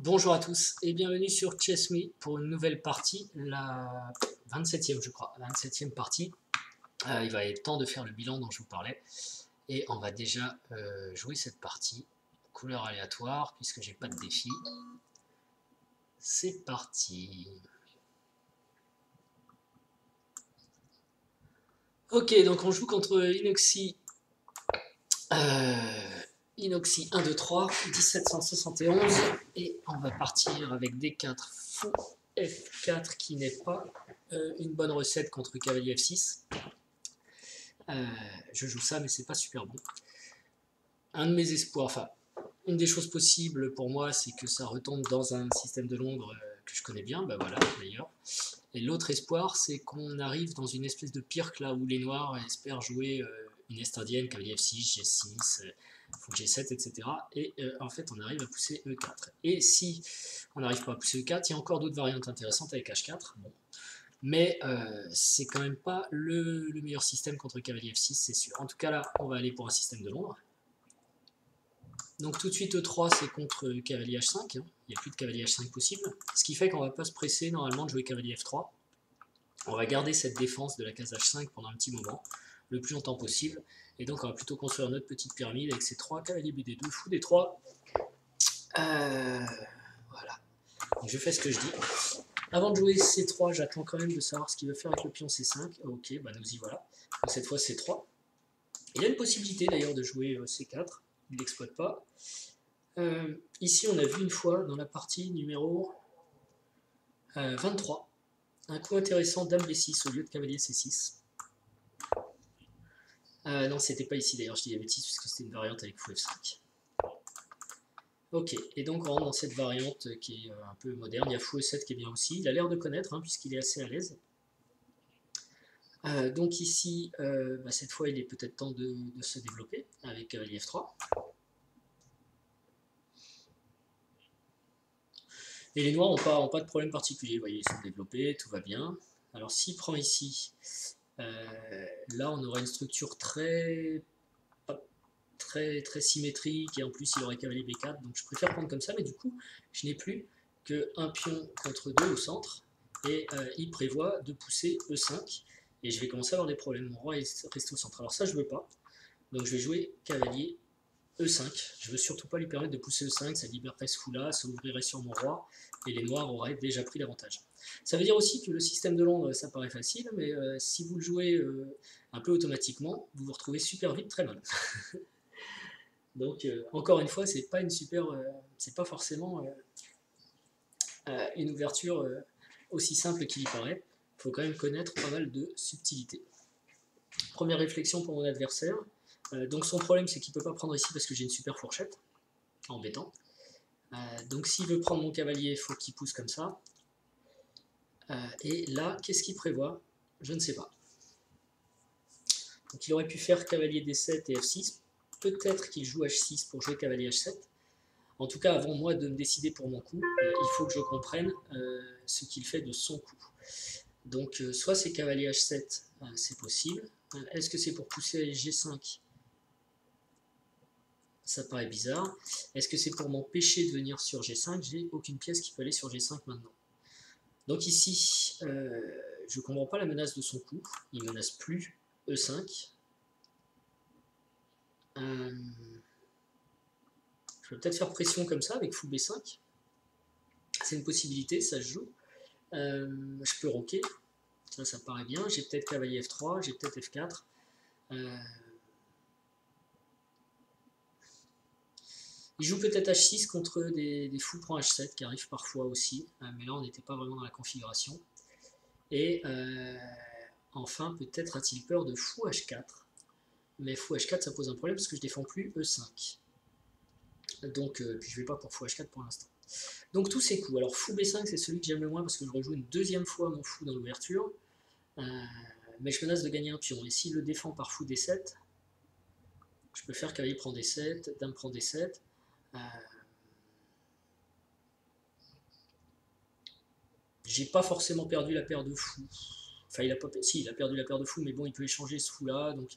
Bonjour à tous et bienvenue sur Chess Me pour une nouvelle partie, la 27e je crois, 27e partie. Il va être temps de faire le bilan dont je vous parlais et on va déjà jouer cette partie. Couleur aléatoire puisque j'ai pas de défi. C'est parti. Ok, donc on joue contre Inoxy. Inoxy 1, 2, 3, 1771 et on va partir avec D4 fou F4 qui n'est pas une bonne recette contre cavalier F6. Je joue ça mais c'est pas super bon. Un de mes espoirs, enfin une des choses possibles pour moi c'est que ça retombe dans un système de Londres que je connais bien, bah voilà d'ailleurs. Et l'autre espoir c'est qu'on arrive dans une espèce de pirque là où les noirs espèrent jouer une est indienne, cavalier F6, G6, fou G7, etc. Et en fait on arrive à pousser E4. Et si on n'arrive pas à pousser E4, il y a encore d'autres variantes intéressantes avec H4. Bon. Mais c'est quand même pas le meilleur système contre cavalier F6, c'est sûr. En tout cas là, on va aller pour un système de Londres. Donc tout de suite E3 c'est contre cavalier H5, hein. Il n'y a plus de cavalier H5 possible. Ce qui fait qu'on va pas se presser normalement de jouer cavalier F3. On va garder cette défense de la case H5 pendant un petit moment, le plus longtemps possible. Et donc on va plutôt construire notre petite pyramide avec ces 3 cavaliers BD2, fou D3. Voilà. Donc je fais ce que je dis. Avant de jouer C3, j'attends quand même de savoir ce qu'il veut faire avec le pion C5. Ok, bah nous y voilà. Donc cette fois C3. Il y a une possibilité d'ailleurs de jouer C4. Il ne l'exploite pas. Ici, on a vu une fois dans la partie numéro 23 un coup intéressant dame B6 au lieu de cavalier C6. Non, c'était pas ici d'ailleurs, je dis la bêtise parce que c'était une variante avec fou F5. Ok, et donc on rentre dans cette variante qui est un peu moderne. Il y a fou E7 qui est bien aussi. Il a l'air de connaître hein, puisqu'il est assez à l'aise. Donc ici, bah, cette fois, il est peut-être temps de se développer avec cavalier F3. Et les noirs n'ont pas de problème particulier. Vous voyez, ils sont développés, tout va bien. Alors s'il prend ici, là on aurait une structure très symétrique et en plus il aurait cavalier B4. Donc je préfère prendre comme ça, mais du coup, je n'ai plus qu'un pion contre 2 au centre. Et il prévoit de pousser E5. Et je vais commencer à avoir des problèmes. Mon roi est resté au centre. Alors ça, je veux pas. Donc je vais jouer cavalier E5. Je veux surtout pas lui permettre de pousser E5, ça libérerait ce fou-là, ça ouvrirait sur mon roi, et les noirs auraient déjà pris l'avantage. Ça veut dire aussi que le système de Londres, ça paraît facile, mais si vous le jouez un peu automatiquement, vous vous retrouvez super vite très mal. Donc encore une fois, c'est pas une super, c'est pas forcément une ouverture aussi simple qu'il y paraît. Il faut quand même connaître pas mal de subtilités. Première réflexion pour mon adversaire. Donc son problème, c'est qu'il ne peut pas prendre ici parce que j'ai une super fourchette. Embêtant. Donc s'il veut prendre mon cavalier, il faut qu'il pousse comme ça. Et là, qu'est-ce qu'il prévoit? Je ne sais pas. Donc il aurait pu faire cavalier D7 et F6. Peut-être qu'il joue H6 pour jouer cavalier H7. En tout cas, avant moi de me décider pour mon coup, il faut que je comprenne ce qu'il fait de son coup. Donc soit c'est cavalier H7, c'est possible. Est-ce que c'est pour pousser G5? Ça paraît bizarre. Est-ce que c'est pour m'empêcher de venir sur G5? J'ai aucune pièce qui peut aller sur G5 maintenant. Donc ici, je ne comprends pas la menace de son coup. Il ne menace plus E5. Je vais peut-être faire pression comme ça avec fou B5. C'est une possibilité, ça se joue. Je peux roquer. Ça paraît bien. J'ai peut-être cavalier F3, j'ai peut-être F4. Il joue peut-être H6 contre des fous prend H7 qui arrivent parfois aussi, mais là on n'était pas vraiment dans la configuration. Et enfin, peut-être a-t-il peur de fou H4. Mais fou H4 ça pose un problème parce que je défends plus E5. Donc puis je vais pas pour fou H4 pour l'instant. Donc tous ces coups. Alors fou B5 c'est celui que j'aime le moins parce que je rejoue une deuxième fois mon fou dans l'ouverture. Mais je menace de gagner un pion. Et s'il le défend par fou D7, je peux faire cavalier prend D7, dame prend D7. J'ai pas forcément perdu la paire de fous. Enfin, il a perdu la paire de fous, mais bon, il peut échanger ce fou-là, donc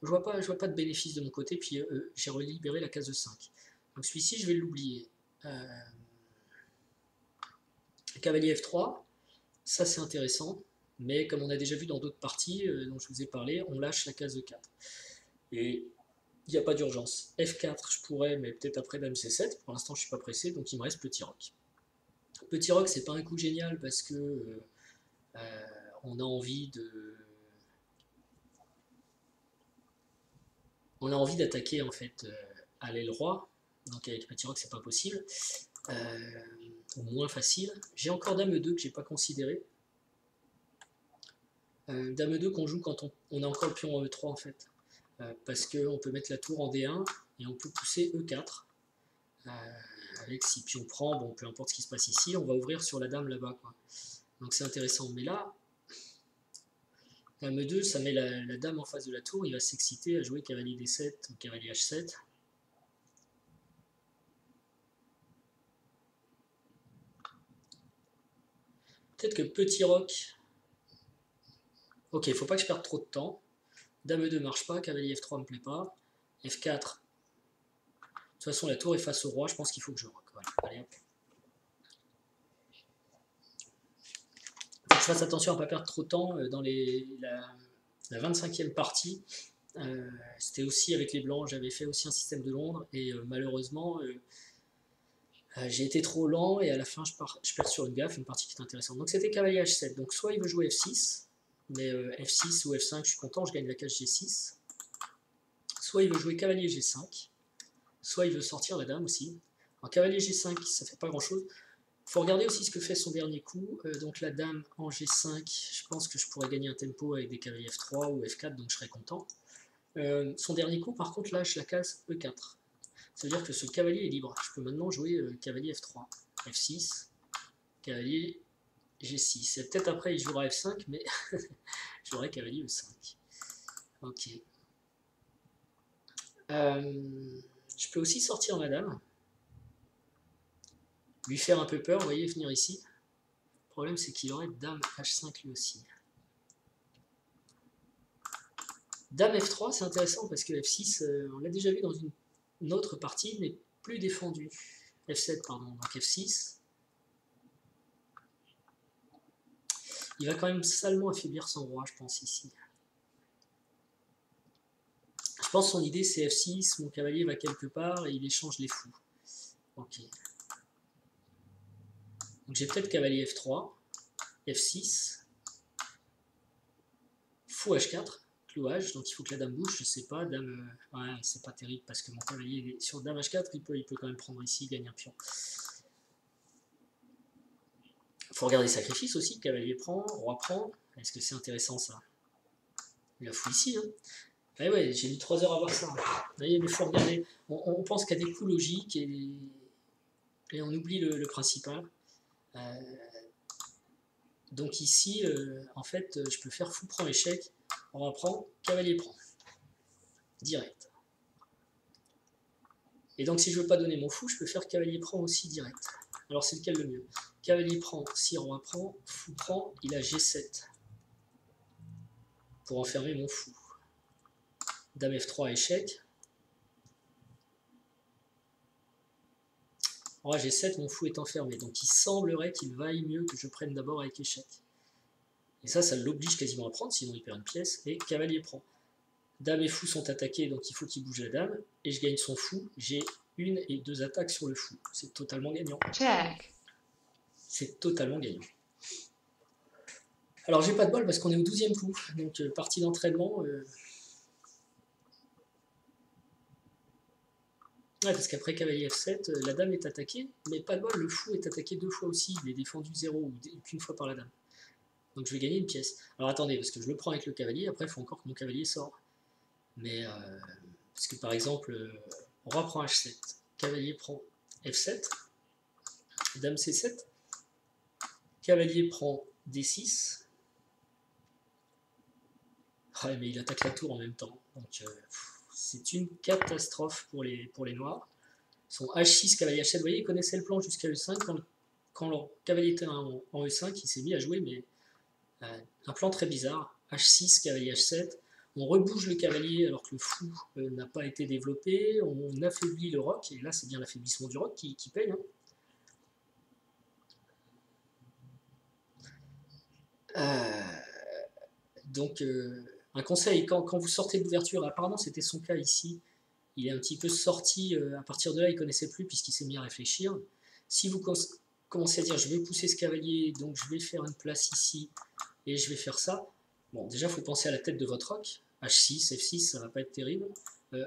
je vois pas de bénéfice de mon côté, puis j'ai relibéré la case de 5. Donc celui-ci, je vais l'oublier. cavalier F3, ça c'est intéressant, mais comme on a déjà vu dans d'autres parties dont je vous ai parlé, on lâche la case E4. Et il n'y a pas d'urgence. F4, je pourrais, mais peut-être après dame C7. Pour l'instant, je ne suis pas pressé, donc il me reste petit roc. Petit roc, c'est pas un coup génial parce que on a envie d'attaquer en fait à l'aile roi. Donc avec petit roc, c'est pas possible. Ou moins facile. J'ai encore dame E2 que j'ai pas considéré. Dame E2 qu'on joue quand on a encore le pion en E3 en fait. Parce qu'on peut mettre la tour en D1 et on peut pousser E4. Avec si pion prend, bon, peu importe ce qui se passe ici, on va ouvrir sur la dame là-bas. Donc c'est intéressant. Mais là, dame E2, ça met la dame en face de la tour, il va s'exciter à jouer cavalier D7 ou cavalier H7. Peut-être que petit roc... Ok, il ne faut pas que je perde trop de temps. Dame E2 marche pas, cavalier F3 me plaît pas. F4. De toute façon, la tour est face au roi, je pense qu'il faut que je rock. Voilà. Allez, hop. Faut que je fasse attention à ne pas perdre trop de temps dans la 25e partie. C'était aussi avec les blancs, j'avais fait aussi un système de Londres et malheureusement j'ai été trop lent et à la fin je perds sur une gaffe, une partie qui est intéressante. Donc c'était cavalier H7, donc soit il veut jouer F6, mais F6 ou F5 je suis content, je gagne la case G6. Soit il veut jouer cavalier G5, soit il veut sortir la dame aussi. En cavalier G5 ça fait pas grand chose. Il faut regarder aussi ce que fait son dernier coup, donc la dame en G5, je pense que je pourrais gagner un tempo avec des cavaliers F3 ou F4, donc je serais content. Son dernier coup par contre lâche la case E4. Ça veut dire que ce cavalier est libre. Je peux maintenant jouer cavalier F3, F6, cavalier G6. Et peut-être après il jouera F5, mais j'aurai cavalier E5. Ok. Je peux aussi sortir ma dame. Lui faire un peu peur, vous voyez, venir ici. Le problème c'est qu'il aurait dame H5 lui aussi. Dame F3, c'est intéressant parce que F6, on l'a déjà vu dans une autre partie, n'est plus défendu. F7, pardon, donc F6. Il va quand même salement affaiblir son roi, je pense, ici. Je pense que son idée, c'est F6, mon cavalier va quelque part et il échange les fous. Ok. Donc j'ai peut-être cavalier F3, F6, fou H4, clouage, donc il faut que la dame bouge, je sais pas, dame... ouais, c'est pas terrible parce que mon cavalier, sur dame H4, il peut quand même prendre ici, gagner un pion. Il faut regarder sacrifice aussi, cavalier prend, roi prend, est-ce que c'est intéressant ça? Il a fou ici, hein. Ah ouais, j'ai mis 3 heures à voir ça. Vous voyez, mais il faut regarder, on pense qu'à des coups logiques et on oublie le principal. Donc ici, en fait, je peux faire fou prend échec, roi prend, cavalier prend. Direct. Et donc si je veux pas donner mon fou, je peux faire cavalier prend aussi direct. Alors c'est lequel le mieux? Cavalier prend, si roi prend, fou prend, il a G7. Pour enfermer mon fou. Dame F3 échec. Roi G7, mon fou est enfermé. Donc il semblerait qu'il vaille mieux que je prenne d'abord avec échec. Et ça l'oblige quasiment à prendre, sinon il perd une pièce. Et cavalier prend. Dame et fou sont attaqués, donc il faut qu'il bouge la dame. Et je gagne son fou. J'ai 1 et 2 attaques sur le fou. C'est totalement gagnant. Check. C'est totalement gagnant. Alors j'ai pas de bol parce qu'on est au 12e coup. Donc partie d'entraînement... Ouais, parce qu'après cavalier F7, la dame est attaquée, mais pas de bol, le fou est attaqué 2 fois aussi, il est défendu 0 ou qu'une fois par la dame. Donc je vais gagner une pièce. Alors attendez, parce que je le prends avec le cavalier, après il faut encore que mon cavalier sorte. Mais, parce que par exemple, roi prend H7, cavalier prend F7, dame C7, cavalier prend D6. Ouais, mais il attaque la tour en même temps, donc c'est une catastrophe pour les noirs. Son H6, cavalier H7, vous voyez, il connaissait le plan jusqu'à E5. Quand leur cavalier était en E5, il s'est mis à jouer, mais un plan très bizarre. H6, cavalier H7. On rebouge le cavalier alors que le fou n'a pas été développé. On affaiblit le roc, et là c'est bien l'affaiblissement du roc qui paye. Hein. Donc, un conseil, quand vous sortez de l'ouverture, apparemment c'était son cas ici, il est un petit peu sorti, à partir de là il ne connaissait plus puisqu'il s'est mis à réfléchir. Si vous commencez à dire je vais pousser ce cavalier, donc je vais faire une place ici, et je vais faire ça, bon déjà il faut penser à la tête de votre roc, H6, F6, ça va pas être terrible.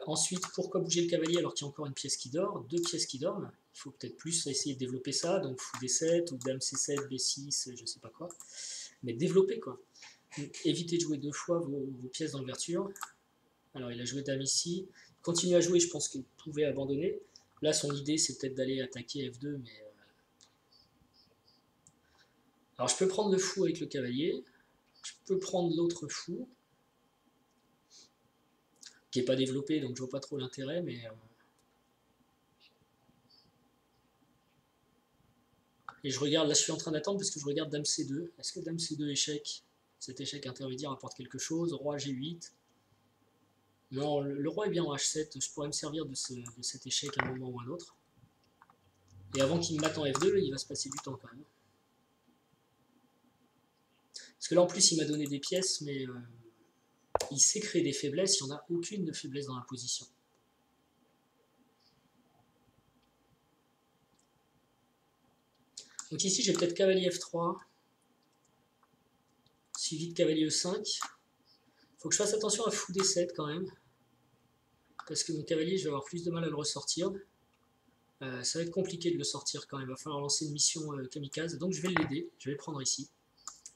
Ensuite, pourquoi bouger le cavalier alors qu'il y a encore une pièce qui dort, deux pièces qui dorment, il faut peut-être plus essayer de développer ça, donc fou D7 ou dame C7, B6, je sais pas quoi, mais développer quoi. Donc, évitez de jouer deux fois vos pièces dans l'ouverture. Alors il a joué dame ici, continue à jouer, je pense qu'il pouvait abandonner. Là son idée c'est peut-être d'aller attaquer F2, mais... Alors je peux prendre le fou avec le cavalier, je peux prendre l'autre fou, qui n'est pas développé, donc je vois pas trop l'intérêt, mais... Et je regarde, là je suis en train d'attendre parce que je regarde dame C2. Est-ce que dame C2 échec? Cet échec intermédiaire apporte quelque chose. Roi G8. Non, le roi est bien en H7, je pourrais me servir de cet échec à un moment ou à un autre. Et avant qu'il me batte en F2, il va se passer du temps quand même. Parce que là en plus il m'a donné des pièces, mais il sait créer des faiblesses, il n'y en a aucune de faiblesse dans la position. Donc ici j'ai peut-être cavalier F3, suivi de cavalier E5. Il faut que je fasse attention à fou D7 quand même, parce que mon cavalier je vais avoir plus de mal à le ressortir. Ça va être compliqué de le sortir quand même, il va falloir lancer une mission kamikaze, donc je vais l'aider, je vais le prendre ici.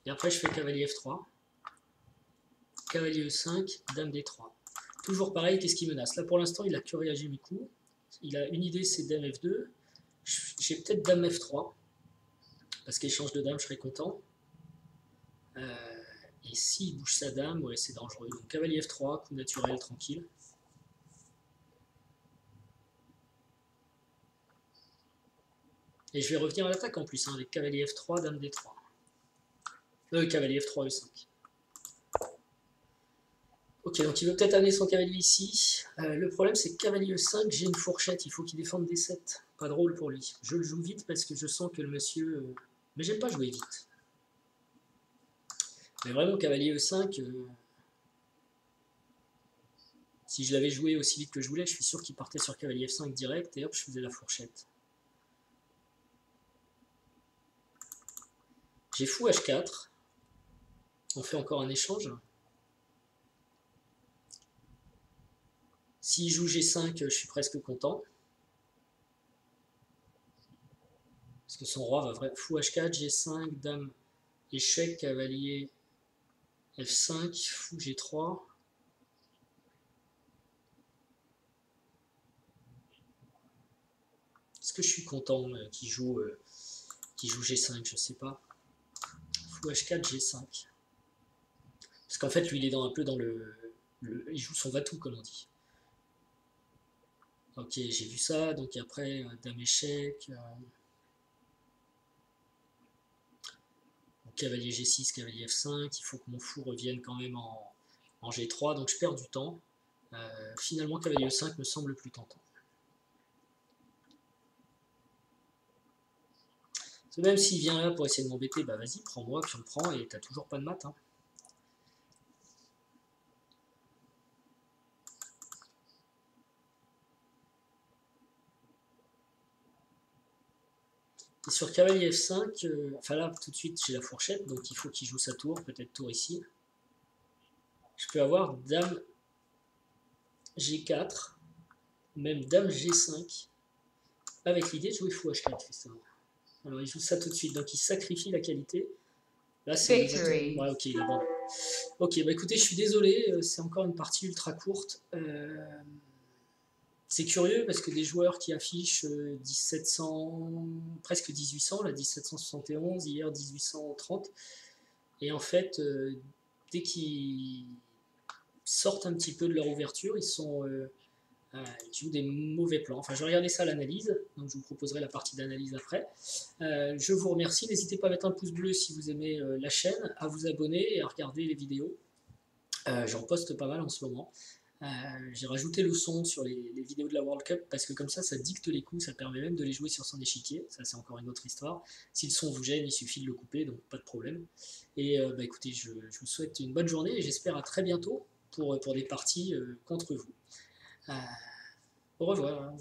Et après je fais cavalier F3, cavalier E5, dame D3. Toujours pareil, qu'est-ce qui menace? Là pour l'instant il a que réagi mes coups, il a une idée c'est dame F2, j'ai peut-être dame F3, parce qu'échange de dame je serais content. Et s'il bouge sa dame, ouais c'est dangereux. Donc cavalier F3, coup naturel, tranquille. Et je vais revenir à l'attaque en plus, hein, avec cavalier F3, dame D3. Cavalier F3, E5. Ok, donc il veut peut-être amener son cavalier ici. Le problème c'est que cavalier E5, j'ai une fourchette, il faut qu'il défende D7. Pas drôle pour lui. Je le joue vite parce que je sens que le monsieur... Mais j'aime pas jouer vite. Mais vraiment, cavalier E5... Si je l'avais joué aussi vite que je voulais, je suis sûr qu'il partait sur cavalier F5 direct et hop, je faisais la fourchette. J'ai fou H4. On fait encore un échange. S'il joue G5, je suis presque content. Parce que son roi va vraiment... Fou H4, G5, dame, échec, cavalier F5, fou G3. Est-ce que je suis content qu'il joue G5, je sais pas. Fou H4, G5. Parce qu'en fait, lui, il est un peu dans il joue son va-tout, comme on dit. Ok, j'ai vu ça, donc après, dame échec. Cavalier G6, cavalier F5, il faut que mon fou revienne quand même en G3, donc je perds du temps. Finalement, cavalier E5 me semble plus tentant. Même s'il vient là pour essayer de m'embêter, bah vas-y, prends-moi, puis on le prend, et t'as toujours pas de maths. Hein. Et sur cavalier F5, enfin là, tout de suite, j'ai la fourchette, donc il faut qu'il joue sa tour, peut-être tour ici. Je peux avoir dame G4, même dame G5, avec l'idée de jouer fou H4, justement. Alors il joue ça tout de suite, donc il sacrifie la qualité. Là c'est... Ouais, ok, il abandonne. Ok, bah écoutez, je suis désolé, c'est encore une partie ultra courte. C'est curieux parce que des joueurs qui affichent 1700, presque 1800, là 1771, hier 1830, et en fait, dès qu'ils sortent un petit peu de leur ouverture, ils jouent des mauvais plans. Enfin, je vais regarder ça à l'analyse, donc je vous proposerai la partie d'analyse après. Je vous remercie, n'hésitez pas à mettre un pouce bleu si vous aimez la chaîne, à vous abonner et à regarder les vidéos. J'en poste pas mal en ce moment. J'ai rajouté le son sur les vidéos de la World Cup parce que comme ça dicte les coups, ça permet même de les jouer sur son échiquier. Ça, c'est encore une autre histoire. Si le son vous gêne, il suffit de le couper, donc pas de problème. Et bah, écoutez, je vous souhaite une bonne journée et j'espère à très bientôt pour des parties contre vous. Au revoir.